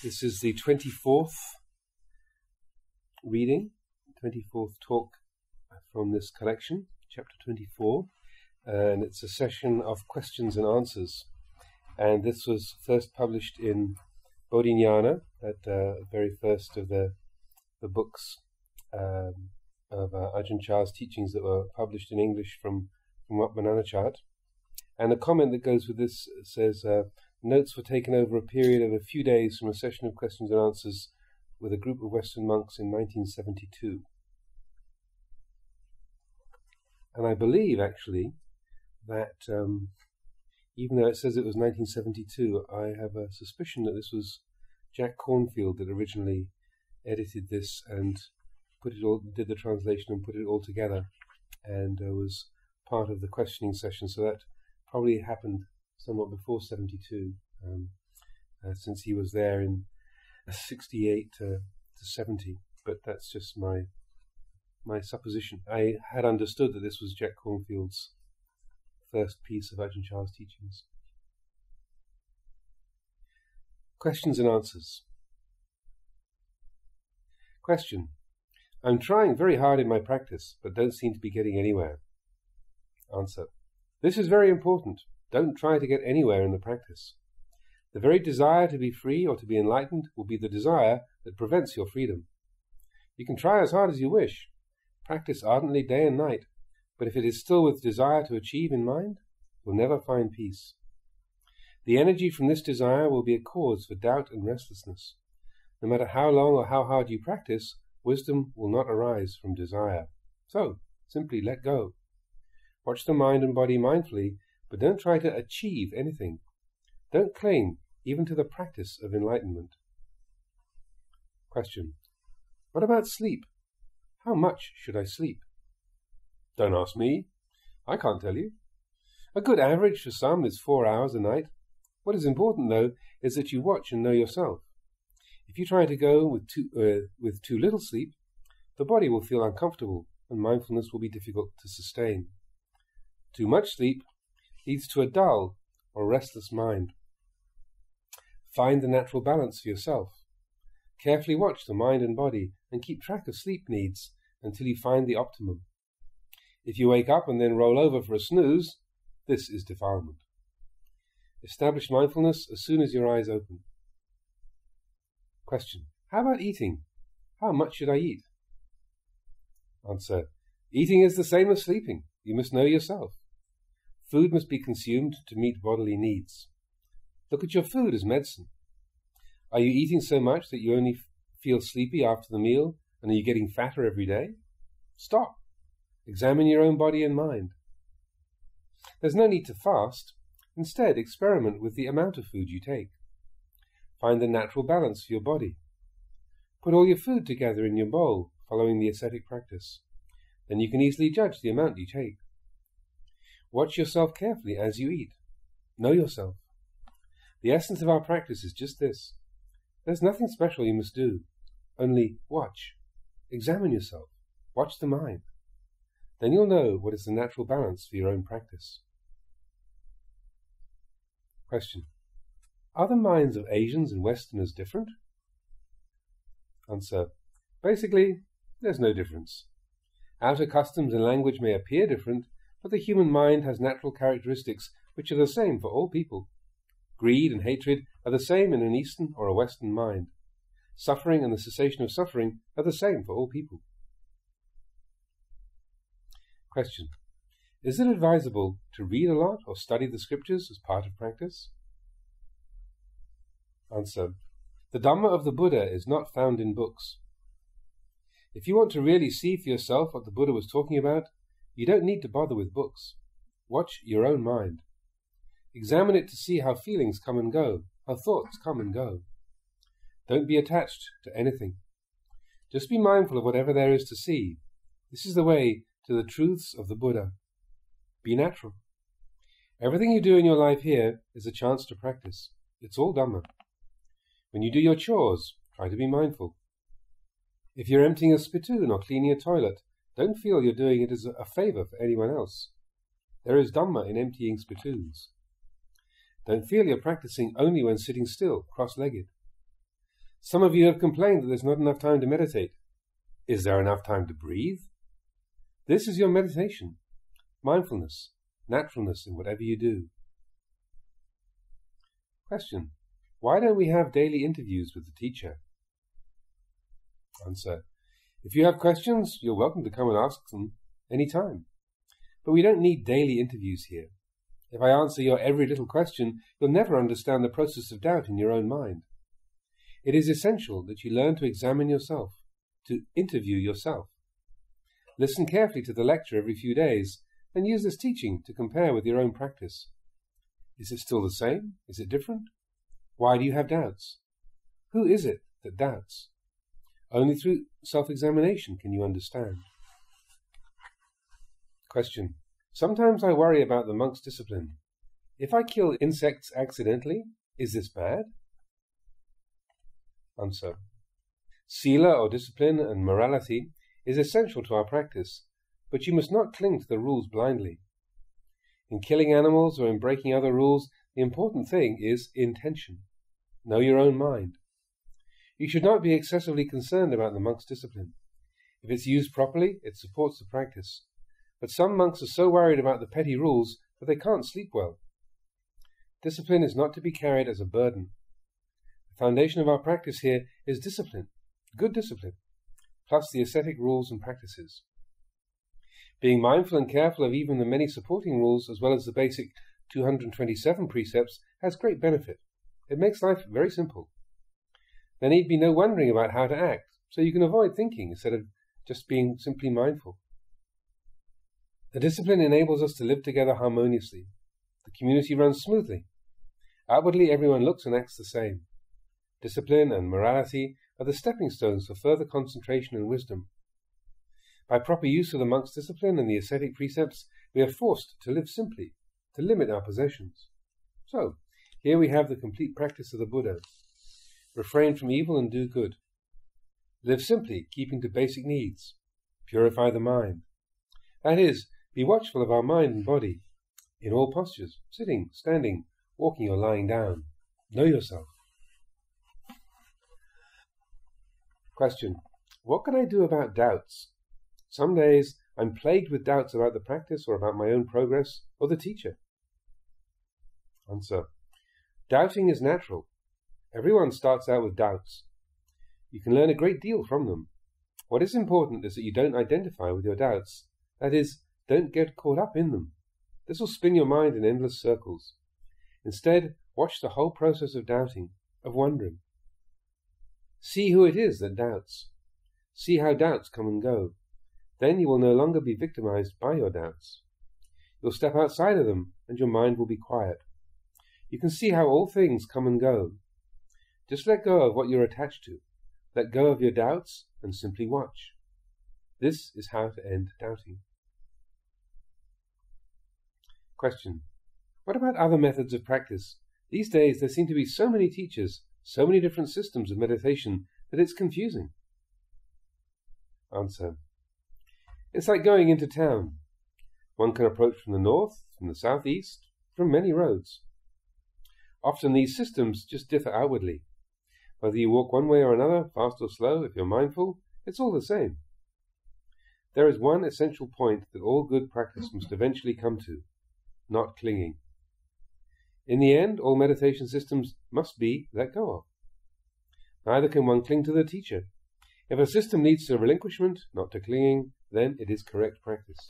This is the 24th reading, 24th talk from this collection, chapter 24, and it's a session of questions and answers. And this was first published in Bodhinyana, at the very first of the books of Ajahn Chah's teachings that were published in English from Mananachat. And the comment that goes with this says, notes were taken over a period of a few days from a session of questions and answers with a group of Western monks in 1972. And I believe, actually, that even though it says it was 1972, I have a suspicion that this was Jack Cornfield that originally edited this and did the translation and put it all together, and was part of the questioning session. So that probably happened somewhat before 72, since he was there in 68 to 70. But that's just my supposition. I had understood that this was Jack Cornfield's first piece of Ajahn Chah's teachings. Questions and answers. Question. I'm trying very hard in my practice, but don't seem to be getting anywhere. Answer. This is very important. Don't try to get anywhere in the practice. The very desire to be free or to be enlightened will be the desire that prevents your freedom. You can try as hard as you wish, practice ardently day and night, but if it is still with desire to achieve in mind, you'll never find peace. The energy from this desire will be a cause for doubt and restlessness. No matter how long or how hard you practice, wisdom will not arise from desire. So, simply let go. Watch the mind and body mindfully, but don't try to achieve anything. Don't cling even to the practice of enlightenment. Question. What about sleep? How much should I sleep? Don't ask me. I can't tell you. A good average for some is 4 hours a night. What is important, though, is that you watch and know yourself. If you try to go with too little sleep, the body will feel uncomfortable and mindfulness will be difficult to sustain. Too much sleep leads to a dull or restless mind. Find the natural balance for yourself. Carefully watch the mind and body and keep track of sleep needs until you find the optimum. If you wake up and then roll over for a snooze, this is defilement. Establish mindfulness as soon as your eyes open. Question. How about eating? How much should I eat? Answer. Eating is the same as sleeping. You must know yourself. Food must be consumed to meet bodily needs. Look at your food as medicine. Are you eating so much that you only feel sleepy after the meal, and are you getting fatter every day? Stop. Examine your own body and mind. There's no need to fast. Instead, experiment with the amount of food you take. Find the natural balance for your body. Put all your food together in your bowl, following the ascetic practice. Then you can easily judge the amount you take. Watch yourself carefully as you eat. Know yourself. The essence of our practice is just this. There's nothing special you must do. Only watch. Examine yourself. Watch the mind. Then you'll know what is the natural balance for your own practice. Question. Are the minds of Asians and Westerners different? Answer. Basically, there's no difference. Outer customs and language may appear different, but the human mind has natural characteristics which are the same for all people. Greed and hatred are the same in an Eastern or a Western mind. Suffering and the cessation of suffering are the same for all people. Question. Is it advisable to read a lot or study the scriptures as part of practice? Answer. The Dhamma of the Buddha is not found in books. If you want to really see for yourself what the Buddha was talking about, you don't need to bother with books. Watch your own mind. Examine it to see how feelings come and go, how thoughts come and go. Don't be attached to anything. Just be mindful of whatever there is to see. This is the way to the truths of the Buddha. Be natural. Everything you do in your life here is a chance to practice. It's all Dhamma. When you do your chores, try to be mindful. If you're emptying a spittoon or cleaning a toilet, don't feel you're doing it as a favour for anyone else. There is Dhamma in emptying spittoons. Don't feel you're practicing only when sitting still, cross-legged. Some of you have complained that there's not enough time to meditate. Is there enough time to breathe? This is your meditation. Mindfulness, naturalness in whatever you do. Question. Why don't we have daily interviews with the teacher? Answer. If you have questions, you're welcome to come and ask them any time. But we don't need daily interviews here. If I answer your every little question, you'll never understand the process of doubt in your own mind. It is essential that you learn to examine yourself, to interview yourself. Listen carefully to the lecture every few days, and use this teaching to compare with your own practice. Is it still the same? Is it different? Why do you have doubts? Who is it that doubts? Only through self-examination can you understand. Question. Sometimes I worry about the monk's discipline. If I kill insects accidentally, is this bad? Answer. Sila, or discipline, and morality is essential to our practice, but you must not cling to the rules blindly. In killing animals or in breaking other rules, the important thing is intention. Know your own mind. You should not be excessively concerned about the monk's discipline. If it's used properly, it supports the practice. But some monks are so worried about the petty rules that they can't sleep well. Discipline is not to be carried as a burden. The foundation of our practice here is discipline, good discipline, plus the ascetic rules and practices. Being mindful and careful of even the many supporting rules, as well as the basic 227 precepts, has great benefit. It makes life very simple. There need be no wondering about how to act, so you can avoid thinking instead of just being simply mindful. The discipline enables us to live together harmoniously. The community runs smoothly. Outwardly, everyone looks and acts the same. Discipline and morality are the stepping stones for further concentration and wisdom. By proper use of the monk's discipline and the ascetic precepts, we are forced to live simply, to limit our possessions. So, here we have the complete practice of the Buddha. Refrain from evil and do good. Live simply, keeping to basic needs. Purify the mind. That is, be watchful of our mind and body, in all postures, sitting, standing, walking or lying down. Know yourself. Question. What can I do about doubts? Some days I'm plagued with doubts about the practice or about my own progress or the teacher. Answer. Doubting is natural. Everyone starts out with doubts. You can learn a great deal from them. What is important is that you don't identify with your doubts. That is, don't get caught up in them. This will spin your mind in endless circles. Instead, watch the whole process of doubting, of wondering. See who it is that doubts. See how doubts come and go. Then you will no longer be victimized by your doubts. You'll step outside of them, and your mind will be quiet. You can see how all things come and go. Just let go of what you're attached to. Let go of your doubts and simply watch. This is how to end doubting. Question. What about other methods of practice? These days there seem to be so many teachers, so many different systems of meditation that it's confusing. Answer. It's like going into town. One can approach from the north, from the southeast, from many roads. Often these systems just differ outwardly. Whether you walk one way or another, fast or slow, if you're mindful, it's all the same. There is one essential point that all good practice must eventually come to, not clinging. In the end, all meditation systems must be let go of. Neither can one cling to the teacher. If a system leads to relinquishment, not to clinging, then it is correct practice.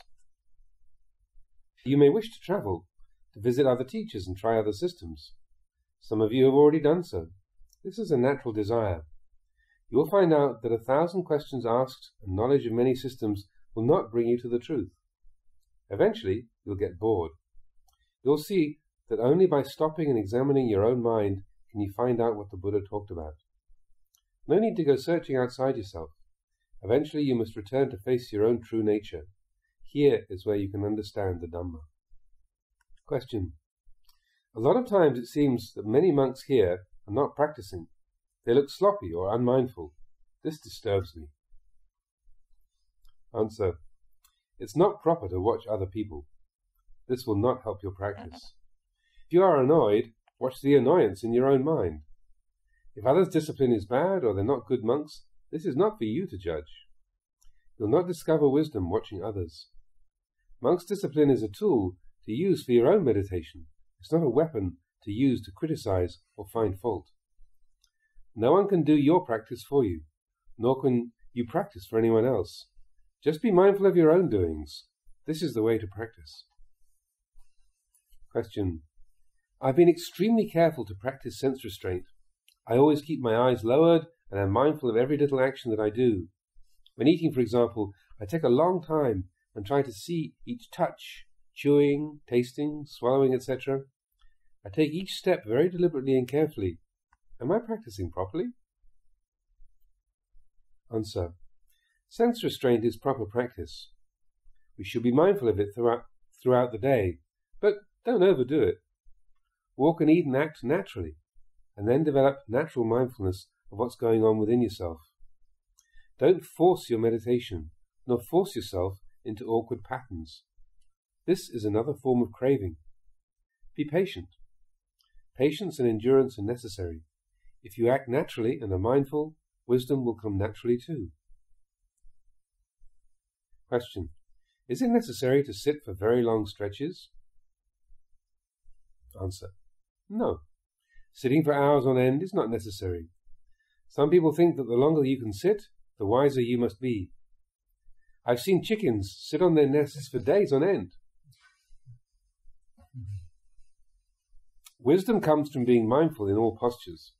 You may wish to travel, to visit other teachers and try other systems. Some of you have already done so. This is a natural desire. You will find out that 1,000 questions asked and knowledge of many systems will not bring you to the truth. Eventually, you'll get bored. You'll see that only by stopping and examining your own mind can you find out what the Buddha talked about. No need to go searching outside yourself. Eventually you must return to face your own true nature. Here is where you can understand the Dhamma. Question. A lot of times it seems that many monks here are not practicing. They look sloppy or unmindful. This disturbs me. Answer. It's not proper to watch other people. This will not help your practice. If you are annoyed, watch the annoyance in your own mind. If others' discipline is bad or they're not good monks, this is not for you to judge. You'll not discover wisdom watching others. Monks' discipline is a tool to use for your own meditation. It's not a weapon to use to criticize or find fault. No one can do your practice for you, nor can you practice for anyone else. Just be mindful of your own doings. This is the way to practice. Question. I've been extremely careful to practice sense restraint. I always keep my eyes lowered and am mindful of every little action that I do. When eating, for example, I take a long time and try to see each touch, chewing, tasting, swallowing, etc. I take each step very deliberately and carefully. Am I practicing properly? Answer. Sense restraint is proper practice. We should be mindful of it throughout the day, but don't overdo it. Walk and eat and act naturally, and then develop natural mindfulness of what's going on within yourself. Don't force your meditation, nor force yourself into awkward patterns. This is another form of craving. Be patient. Patience and endurance are necessary. If you act naturally and are mindful, wisdom will come naturally too. Question. Is it necessary to sit for very long stretches? Answer. No. Sitting for hours on end is not necessary. Some people think that the longer you can sit, the wiser you must be. I've seen chickens sit on their nests for days on end. Wisdom comes from being mindful in all postures.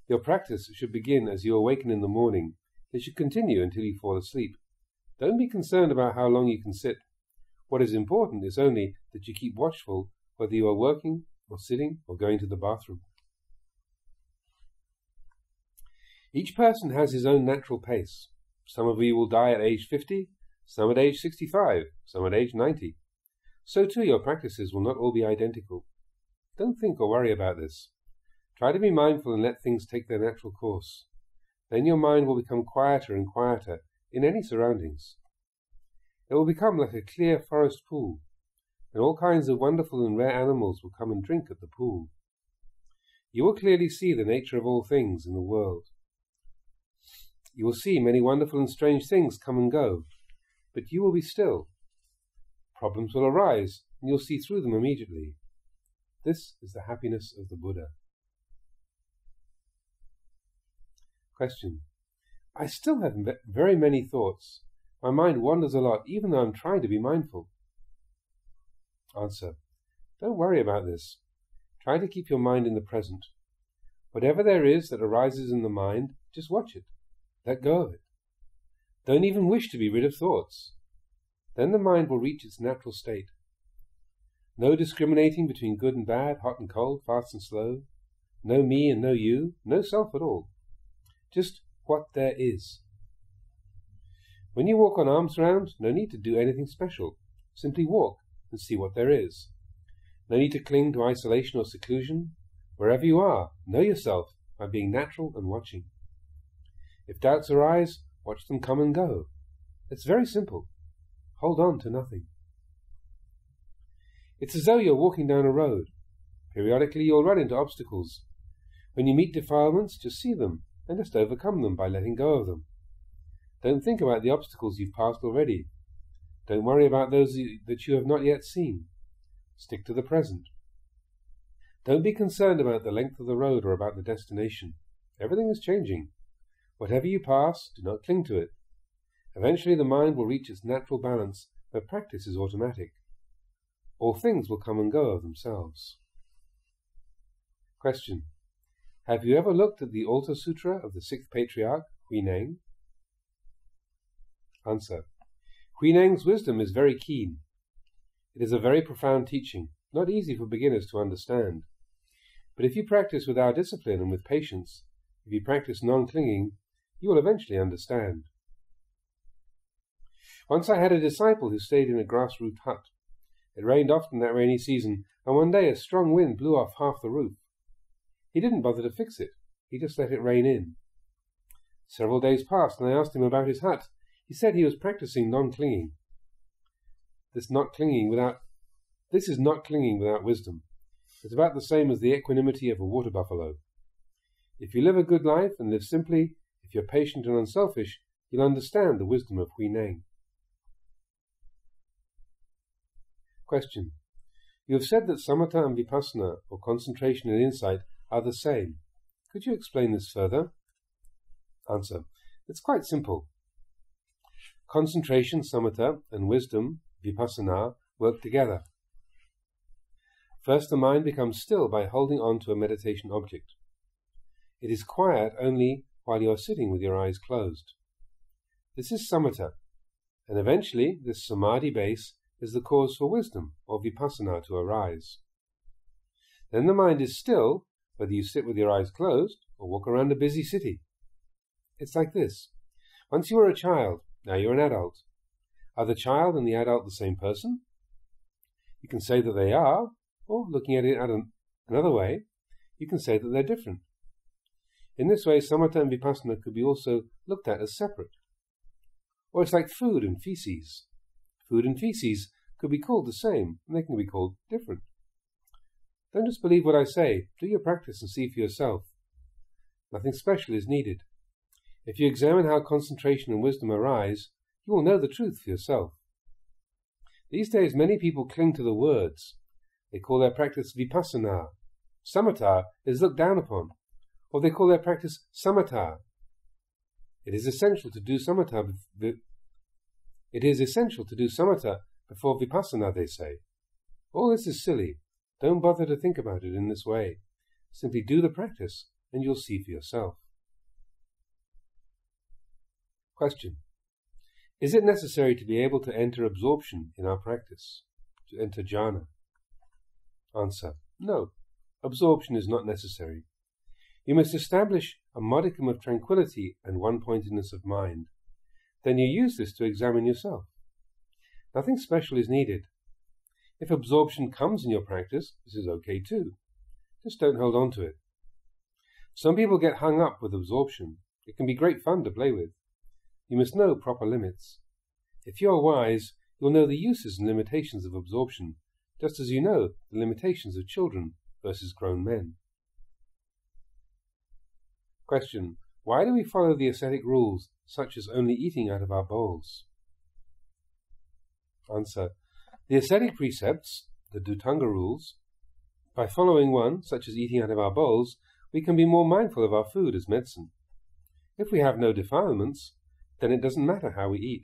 Your practice should begin as you awaken in the morning. It should continue until you fall asleep. Don't be concerned about how long you can sit. What is important is only that you keep watchful whether you are working or sitting or going to the bathroom. Each person has his own natural pace. Some of you will die at age 50, some at age 65, some at age 90. So too your practices will not all be identical. Don't think or worry about this. Try to be mindful and let things take their natural course. Then your mind will become quieter and quieter in any surroundings. It will become like a clear forest pool, and all kinds of wonderful and rare animals will come and drink at the pool. You will clearly see the nature of all things in the world. You will see many wonderful and strange things come and go, but you will be still. Problems will arise, and you'll see through them immediately. This is the happiness of the Buddha. Question. I still have very many thoughts. My mind wanders a lot, even though I'm trying to be mindful. Answer. Don't worry about this. Try to keep your mind in the present. Whatever there is that arises in the mind, just watch it. Let go of it. Don't even wish to be rid of thoughts. Then the mind will reach its natural state. No discriminating between good and bad, hot and cold, fast and slow. No me and no you, no self at all. Just what there is. When you walk on arms round, no need to do anything special. Simply walk and see what there is. No need to cling to isolation or seclusion. Wherever you are, know yourself by being natural and watching. If doubts arise, watch them come and go. It's very simple. Hold on to nothing. It's as though you're walking down a road. Periodically you'll run into obstacles. When you meet defilements, just see them and just overcome them by letting go of them. Don't think about the obstacles you've passed already. Don't worry about those that you have not yet seen. Stick to the present. Don't be concerned about the length of the road or about the destination. Everything is changing. Whatever you pass, do not cling to it. Eventually the mind will reach its natural balance, where practice is automatic. All things will come and go of themselves. Question. Have you ever looked at the Altar Sutra of the 6th Patriarch, Huineng? Answer. Huineng's wisdom is very keen. It is a very profound teaching, not easy for beginners to understand. But if you practice with our discipline and with patience, if you practice non-clinging, you will eventually understand. Once I had a disciple who stayed in a grass-roofed hut. It rained often that rainy season, and one day a strong wind blew off half the roof. He didn't bother to fix it. He just let it rain in. Several days passed, and I asked him about his hut. He said he was practicing non-clinging. This is not clinging without wisdom. It's about the same as the equanimity of a water buffalo. If you live a good life and live simply, if you're patient and unselfish, you'll understand the wisdom of Hui Neng. Question. You have said that samatha and vipassana, or concentration and insight, are the same. Could you explain this further? Answer. It's quite simple. Concentration, samatha, and wisdom, vipassana, work together. First, the mind becomes still by holding on to a meditation object. It is quiet only while you are sitting with your eyes closed. This is samatha, and eventually this samadhi base is the cause for wisdom, or vipassana, to arise. Then the mind is still, whether you sit with your eyes closed or walk around a busy city. It's like this. Once you were a child, now you're an adult. Are the child and the adult the same person? You can say that they are, or looking at it another way, you can say that they're different. In this way, samatha and vipassana could be also looked at as separate. Or it's like food and feces. Food and feces could be called the same, and they can be called different. Don't just believe what I say. Do your practice and see for yourself. Nothing special is needed. If you examine how concentration and wisdom arise, you will know the truth for yourself. These days, many people cling to the words. They call their practice vipassana. Samatha is looked down upon. Or they call their practice samatha. It is essential to do samatha before vipassana, they say. All this is silly. Don't bother to think about it in this way. Simply do the practice, and you'll see for yourself. Question. Is it necessary to be able to enter absorption in our practice, to enter jhana? Answer. No. Absorption is not necessary. You must establish a modicum of tranquility and one-pointedness of mind. Then you use this to examine yourself. Nothing special is needed. If absorption comes in your practice, this is okay too. Just don't hold on to it. Some people get hung up with absorption. It can be great fun to play with. You must know proper limits. If you are wise, you'll know the uses and limitations of absorption, just as you know the limitations of children versus grown men. Question. Why do we follow the ascetic rules, such as only eating out of our bowls? Answer. The ascetic precepts, the Dhutanga rules, by following one, such as eating out of our bowls, we can be more mindful of our food as medicine. If we have no defilements, then it doesn't matter how we eat.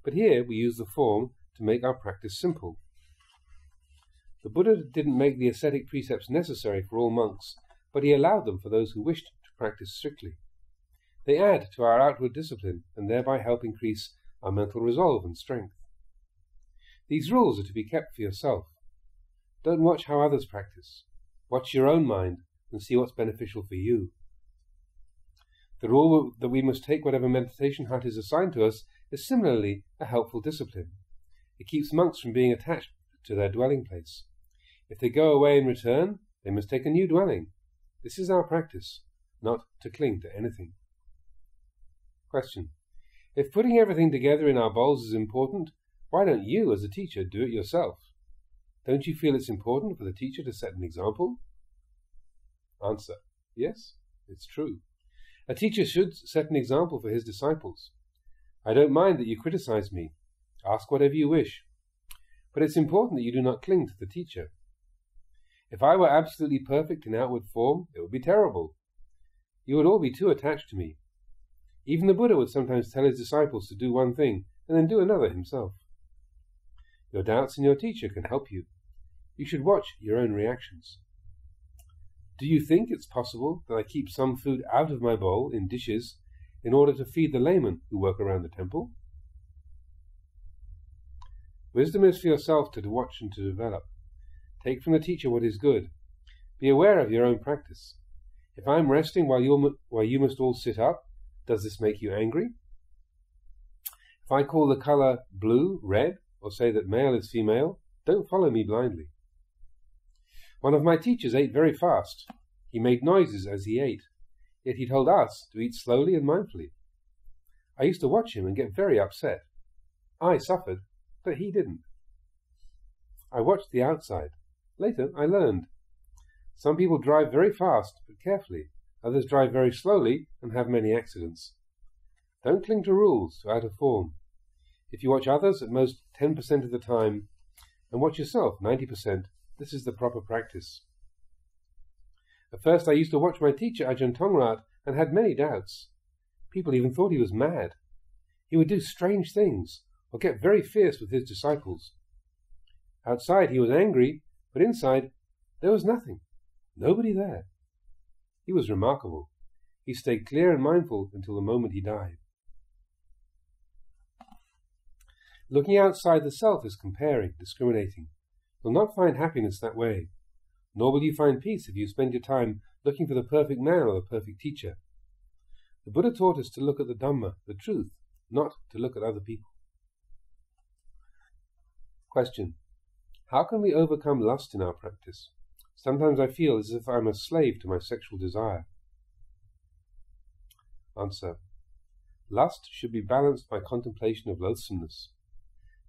But here we use the form to make our practice simple. The Buddha didn't make the ascetic precepts necessary for all monks, but he allowed them for those who wished to practice strictly. They add to our outward discipline and thereby help increase our mental resolve and strength. These rules are to be kept for yourself. Don't watch how others practice. Watch your own mind and see what's beneficial for you. The rule that we must take whatever meditation hut is assigned to us is similarly a helpful discipline. It keeps monks from being attached to their dwelling place. If they go away and return, they must take a new dwelling. This is our practice, not to cling to anything. Question. If putting everything together in our bowls is important, why don't you, as a teacher, do it yourself? Don't you feel it's important for the teacher to set an example? Answer. Yes, it's true. A teacher should set an example for his disciples. I don't mind that you criticize me. Ask whatever you wish. But it's important that you do not cling to the teacher. If I were absolutely perfect in outward form, it would be terrible. You would all be too attached to me. Even the Buddha would sometimes tell his disciples to do one thing and then do another himself. Your doubts in your teacher can help you. You should watch your own reactions. Do you think it's possible that I keep some food out of my bowl in dishes in order to feed the laymen who work around the temple? Wisdom is for yourself to watch and to develop. Take from the teacher what is good. Be aware of your own practice. If I am resting while you must all sit up, does this make you angry? If I call the colour blue, red, or say that male is female, don't follow me blindly. One of my teachers ate very fast. He made noises as he ate, yet he told us to eat slowly and mindfully. I used to watch him and get very upset. I suffered, but he didn't. I watched the outside. Later, I learned. Some people drive very fast, but carefully, Others drive very slowly and have many accidents. Don't cling to rules, to out of form. If you watch others at most 10% of the time, and watch yourself 90%, this is the proper practice. At first I used to watch my teacher Ajahn Chah and had many doubts. People even thought he was mad. He would do strange things, or get very fierce with his disciples. Outside he was angry, but inside there was nothing, nobody there. He was remarkable. He stayed clear and mindful until the moment he died. Looking outside the self is comparing, discriminating. You'll not find happiness that way, nor will you find peace if you spend your time looking for the perfect man or the perfect teacher. The Buddha taught us to look at the Dhamma, the truth, not to look at other people. Question: how can we overcome lust in our practice? Sometimes I feel as if I'm a slave to my sexual desire. Answer: lust should be balanced by contemplation of loathsomeness.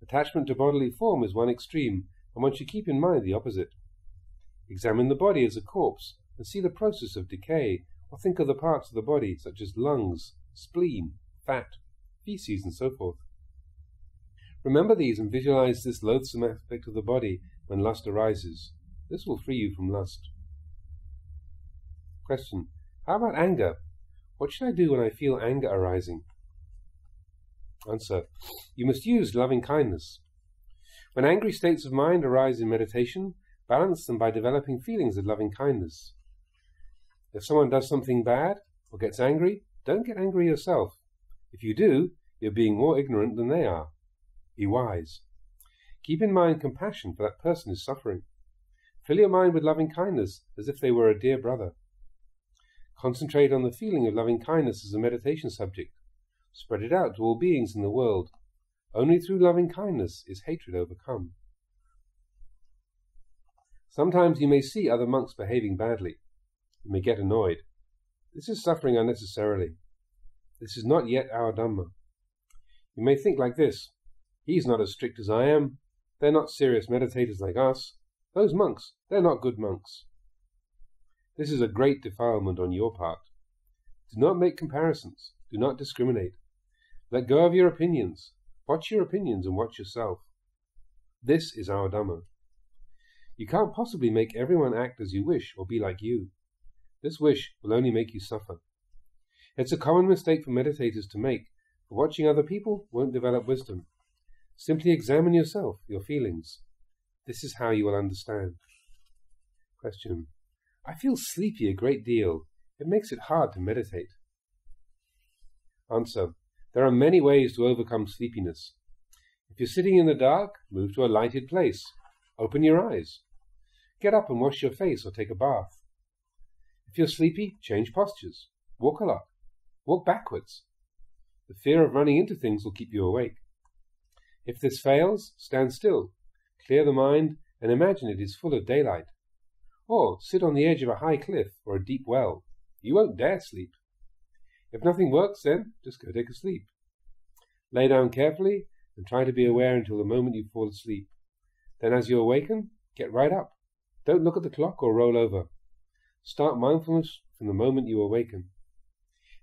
Attachment to bodily form is one extreme, and one should keep in mind the opposite. Examine the body as a corpse and see the process of decay, or think of the parts of the body such as lungs, spleen, fat, feces, and so forth. Remember these and visualize this loathsome aspect of the body when lust arises. This will free you from lust. Question: how about anger? What should I do when I feel anger arising? Answer: you must use loving kindness. When angry states of mind arise in meditation, balance them by developing feelings of loving kindness. If someone does something bad or gets angry, don't get angry yourself. If you do, you're being more ignorant than they are. Be wise. Keep in mind compassion for that person who's suffering. Fill your mind with loving kindness as if they were a dear brother. Concentrate on the feeling of loving kindness as a meditation subject. Spread it out to all beings in the world. Only through loving kindness is hatred overcome. Sometimes you may see other monks behaving badly. You may get annoyed. This is suffering unnecessarily. This is not yet our Dhamma. You may think like this: he's not as strict as I am. They're not serious meditators like us. Those monks, they're not good monks. This is a great defilement on your part. Do not make comparisons. Do not discriminate. Let go of your opinions. Watch your opinions and watch yourself. This is our Dhamma. You can't possibly make everyone act as you wish or be like you. This wish will only make you suffer. It's a common mistake for meditators to make, for watching other people won't develop wisdom. Simply examine yourself, your feelings. This is how you will understand. Question: I feel sleepy a great deal. It makes it hard to meditate. Answer: there are many ways to overcome sleepiness. If you're sitting in the dark, move to a lighted place. Open your eyes. Get up and wash your face or take a bath. If you're sleepy, change postures. Walk a lot. Walk backwards. The fear of running into things will keep you awake. If this fails, stand still. Clear the mind and imagine it is full of daylight. Or sit on the edge of a high cliff or a deep well. You won't dare sleep. If nothing works, then just go take a sleep. Lay down carefully and try to be aware until the moment you fall asleep. Then as you awaken, get right up. Don't look at the clock or roll over. Start mindfulness from the moment you awaken.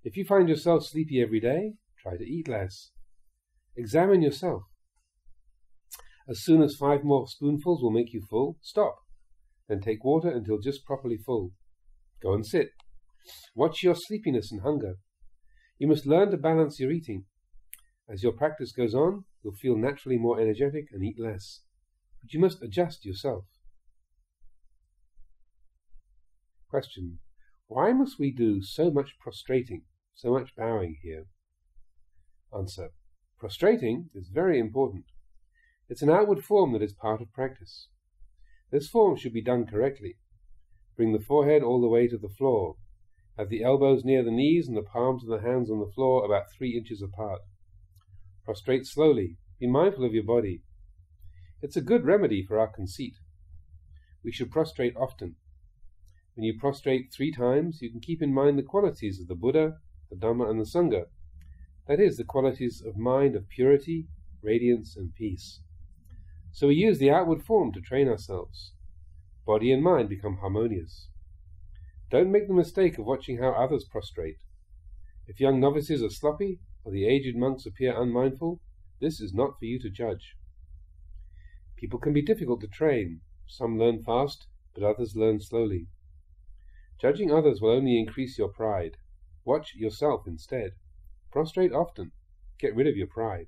If you find yourself sleepy every day, try to eat less. Examine yourself. As soon as 5 more spoonfuls will make you full, stop. Then take water until just properly full. Go and sit. Watch your sleepiness and hunger. You must learn to balance your eating. As your practice goes on, you'll feel naturally more energetic and eat less. But you must adjust yourself. Question: why must we do so much prostrating, so much bowing here? Answer: prostrating is very important. It's an outward form that is part of practice. This form should be done correctly. Bring the forehead all the way to the floor. Have the elbows near the knees and the palms of the hands on the floor about 3 inches apart. Prostrate slowly. Be mindful of your body. It's a good remedy for our conceit. We should prostrate often. When you prostrate 3 times, you can keep in mind the qualities of the Buddha, the Dhamma, and the Sangha. That is, the qualities of mind of purity, radiance, and peace. So we use the outward form to train ourselves. Body and mind become harmonious. Don't make the mistake of watching how others prostrate. If young novices are sloppy, or the aged monks appear unmindful, this is not for you to judge. People can be difficult to train. Some learn fast, but others learn slowly. Judging others will only increase your pride. Watch yourself instead. Prostrate often. Get rid of your pride.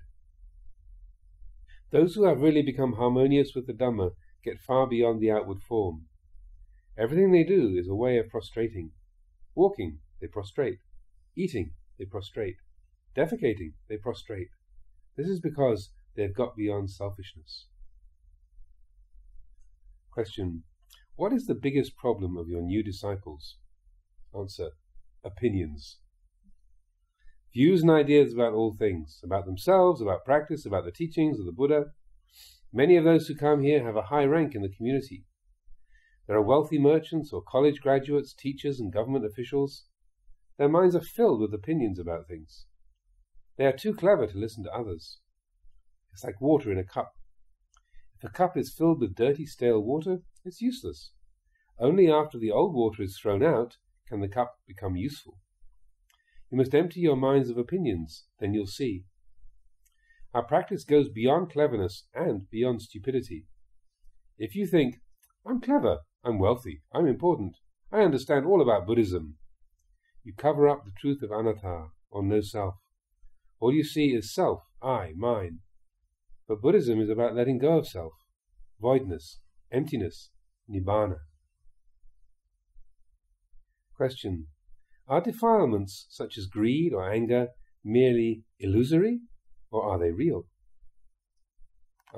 Those who have really become harmonious with the Dhamma get far beyond the outward form. Everything they do is a way of prostrating. Walking, they prostrate. Eating, they prostrate. Defecating, they prostrate. This is because they have got beyond selfishness. Question: what is the biggest problem of your new disciples? Answer: opinions. Views and ideas about all things, about themselves, about practice, about the teachings of the Buddha. Many of those who come here have a high rank in the community. There are wealthy merchants or college graduates, teachers and government officials. Their minds are filled with opinions about things. They are too clever to listen to others. It's like water in a cup. If a cup is filled with dirty, stale water, it's useless. Only after the old water is thrown out can the cup become useful. You must empty your minds of opinions, then you'll see. Our practice goes beyond cleverness and beyond stupidity. If you think, I'm clever, I'm wealthy, I'm important, I understand all about Buddhism, you cover up the truth of anatta, or no self. All you see is self, I, mine. But Buddhism is about letting go of self, voidness, emptiness, nibbana. Question: are defilements such as greed or anger merely illusory, or are they real?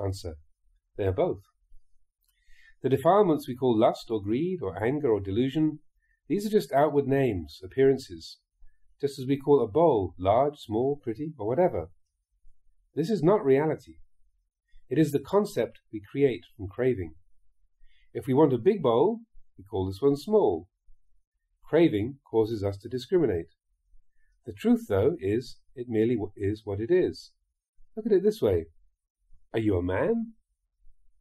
Answer: they are both. The defilements we call lust or greed or anger or delusion, these are just outward names, appearances, just as we call a bowl large, small, pretty, or whatever. This is not reality. It is the concept we create from craving. If we want a big bowl, we call this one small. Craving causes us to discriminate. The truth, though, is it merely is what it is. Look at it this way. Are you a man?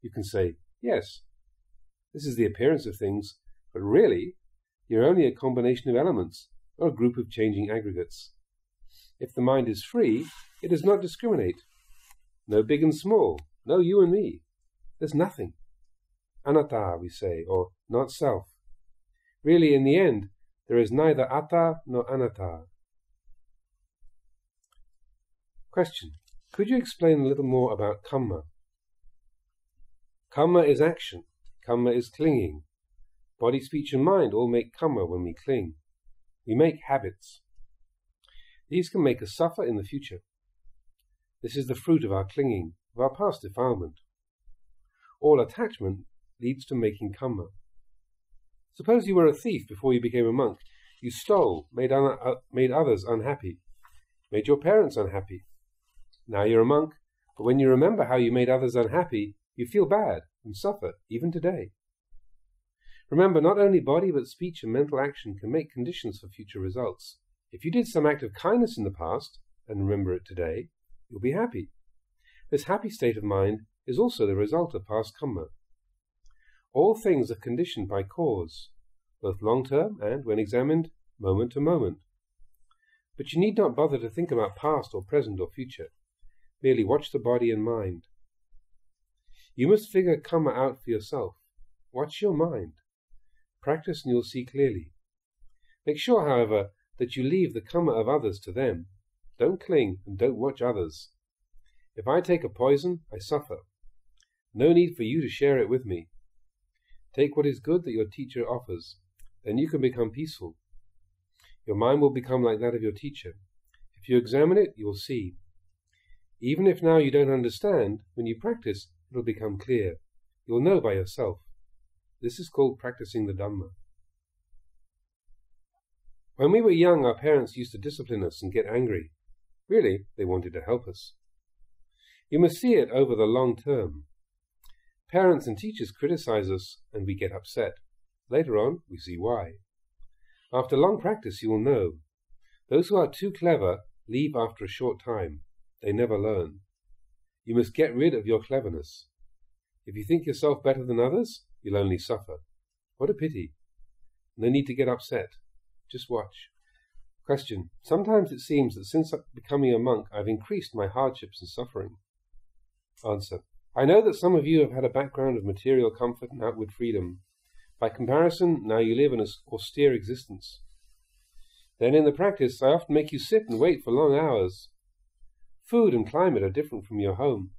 You can say, yes. This is the appearance of things, but really, you're only a combination of elements, or a group of changing aggregates. If the mind is free, it does not discriminate. No big and small, no you and me. There's nothing. Anatta, we say, or not self. Really, in the end, there is neither atta nor anatta. Question: could you explain a little more about kamma? Kamma is action. Kamma is clinging. Body, speech and mind all make kamma when we cling. We make habits. These can make us suffer in the future. This is the fruit of our clinging, of our past defilement. All attachment leads to making kamma. Suppose you were a thief before you became a monk. You stole, made others unhappy, made your parents unhappy. Now you're a monk, but when you remember how you made others unhappy, you feel bad and suffer, even today. Remember, not only body but speech and mental action can make conditions for future results. If you did some act of kindness in the past, and remember it today, you'll be happy. This happy state of mind is also the result of past kamma. All things are conditioned by cause, both long-term and, when examined, moment to moment. But you need not bother to think about past or present or future. Merely watch the body and mind. You must figure kamma out for yourself. Watch your mind. Practice and you'll see clearly. Make sure, however, that you leave the kamma of others to them. Don't cling and don't watch others. If I take a poison, I suffer. No need for you to share it with me. Take what is good that your teacher offers. Then you can become peaceful. Your mind will become like that of your teacher. If you examine it, you will see. Even if now you don't understand, when you practice, it will become clear. You will know by yourself. This is called practicing the Dhamma. When we were young, our parents used to discipline us and get angry. Really, they wanted to help us. You must see it over the long term. Parents and teachers criticize us and we get upset. Later on, we see why. After long practice, you will know. Those who are too clever leave after a short time. They never learn. You must get rid of your cleverness. If you think yourself better than others, you'll only suffer. What a pity. No need to get upset. Just watch. Question. Sometimes it seems that since becoming a monk, I've increased my hardships and suffering. Answer. I know that some of you have had a background of material comfort and outward freedom. By comparison, now you live an austere existence. Then in the practice, I often make you sit and wait for long hours. Food and climate are different from your home.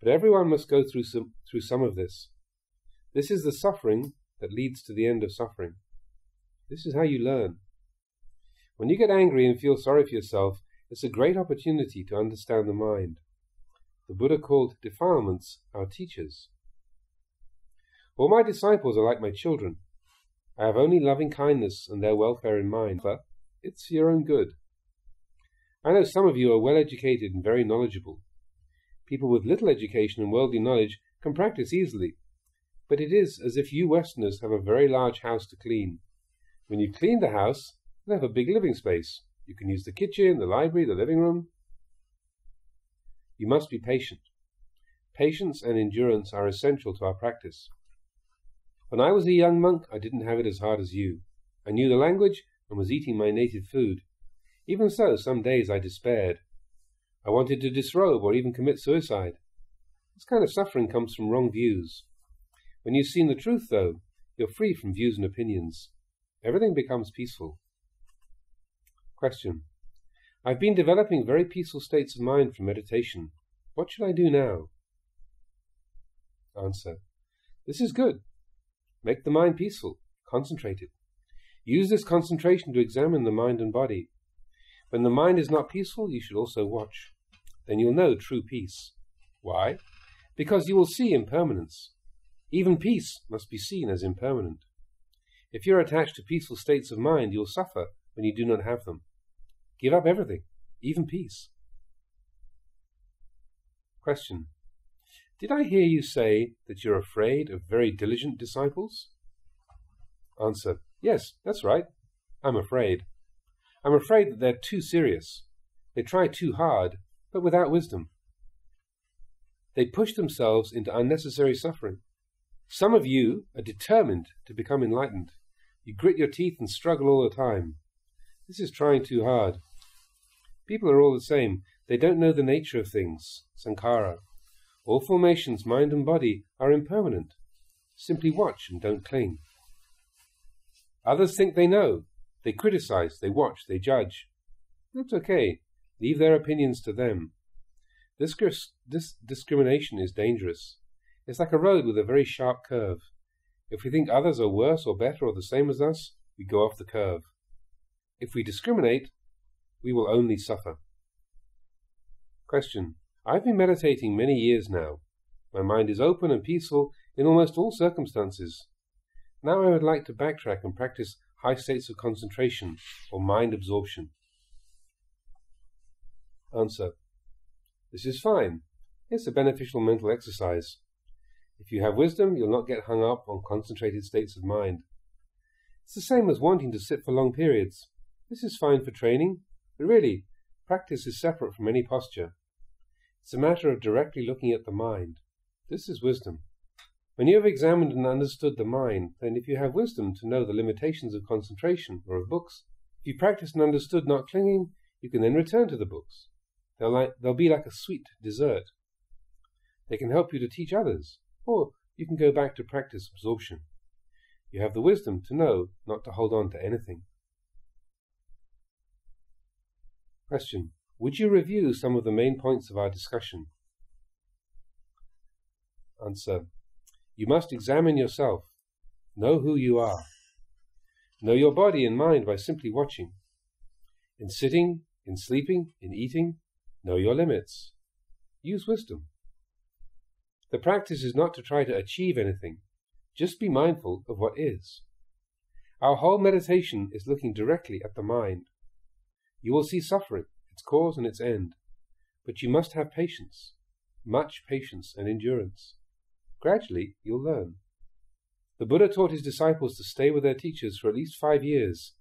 But everyone must go through some of this. This is the suffering that leads to the end of suffering. This is how you learn. When you get angry and feel sorry for yourself, it's a great opportunity to understand the mind. The Buddha called defilements our teachers. All my disciples are like my children. I have only loving kindness and their welfare in mind, but it's for your own good. I know some of you are well educated and very knowledgeable. People with little education and worldly knowledge can practice easily, but it is as if you Westerners have a very large house to clean. When you've cleaned the house, you have a big living space. You can use the kitchen, the library, the living room. You must be patient. Patience and endurance are essential to our practice. When I was a young monk, I didn't have it as hard as you. I knew the language and was eating my native food. Even so, some days I despaired. I wanted to disrobe or even commit suicide. This kind of suffering comes from wrong views. When you've seen the truth, though, you're free from views and opinions. Everything becomes peaceful. Question. I've been developing very peaceful states of mind from meditation. What should I do now? Answer. This is good. Make the mind peaceful. Concentrate it. Use this concentration to examine the mind and body. When the mind is not peaceful, you should also watch. Then you'll know true peace. Why? Because you will see impermanence. Even peace must be seen as impermanent. If you're attached to peaceful states of mind, you'll suffer when you do not have them. Give up everything, even peace. Question. Did I hear you say that you're afraid of very diligent disciples? Answer. Yes, that's right. I'm afraid. I'm afraid that they're too serious. They try too hard, but without wisdom. They push themselves into unnecessary suffering. Some of you are determined to become enlightened. You grit your teeth and struggle all the time. This is trying too hard. People are all the same. They don't know the nature of things, sankhara. All formations, mind and body, are impermanent. Simply watch and don't cling. Others think they know. They criticize, they watch, they judge. That's okay. Leave their opinions to them. This discrimination is dangerous. It's like a road with a very sharp curve. If we think others are worse or better or the same as us, we go off the curve. If we discriminate, we will only suffer. Question. I've been meditating many years now. My mind is open and peaceful in almost all circumstances. Now I would like to backtrack and practice high states of concentration or mind absorption. Answer. This is fine. It's a beneficial mental exercise. If you have wisdom, you'll not get hung up on concentrated states of mind. It's the same as wanting to sit for long periods. This is fine for training, but really, practice is separate from any posture. It's a matter of directly looking at the mind. This is wisdom. When you have examined and understood the mind, then if you have wisdom to know the limitations of concentration or of books, if you practiced and understood not clinging, you can then return to the books. They'll be like a sweet dessert. They can help you to teach others, or you can go back to practice absorption. You have the wisdom to know not to hold on to anything. Question. Would you review some of the main points of our discussion? Answer. You must examine yourself. Know who you are. Know your body and mind by simply watching. In sitting, in sleeping, in eating, know your limits. Use wisdom. The practice is not to try to achieve anything. Just be mindful of what is. Our whole meditation is looking directly at the mind. You will see suffering, its cause and its end. But you must have patience, much patience and endurance. Gradually, you'll learn. The Buddha taught his disciples to stay with their teachers for at least 5 years.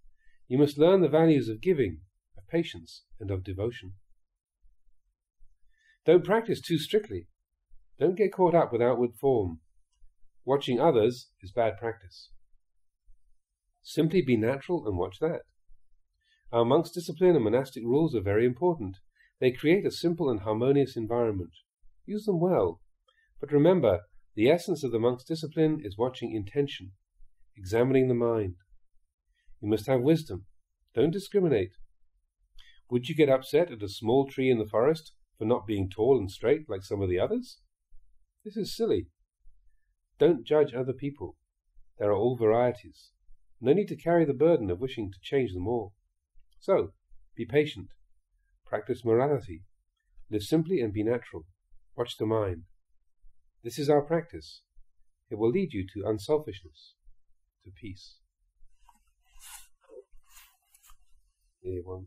You must learn the values of giving, of patience, and of devotion. Don't practice too strictly. Don't get caught up with outward form. Watching others is bad practice. Simply be natural and watch that. Our monk's discipline and monastic rules are very important. They create a simple and harmonious environment. Use them well. But remember, the essence of the monk's discipline is watching intention, examining the mind. You must have wisdom. Don't discriminate. Would you get upset at a small tree in the forest for not being tall and straight like some of the others? This is silly. Don't judge other people. There are all varieties. No need to carry the burden of wishing to change them all. So, be patient. Practice morality. Live simply and be natural. Watch the mind. This is our practice. It will lead you to unselfishness, to peace. Here, one.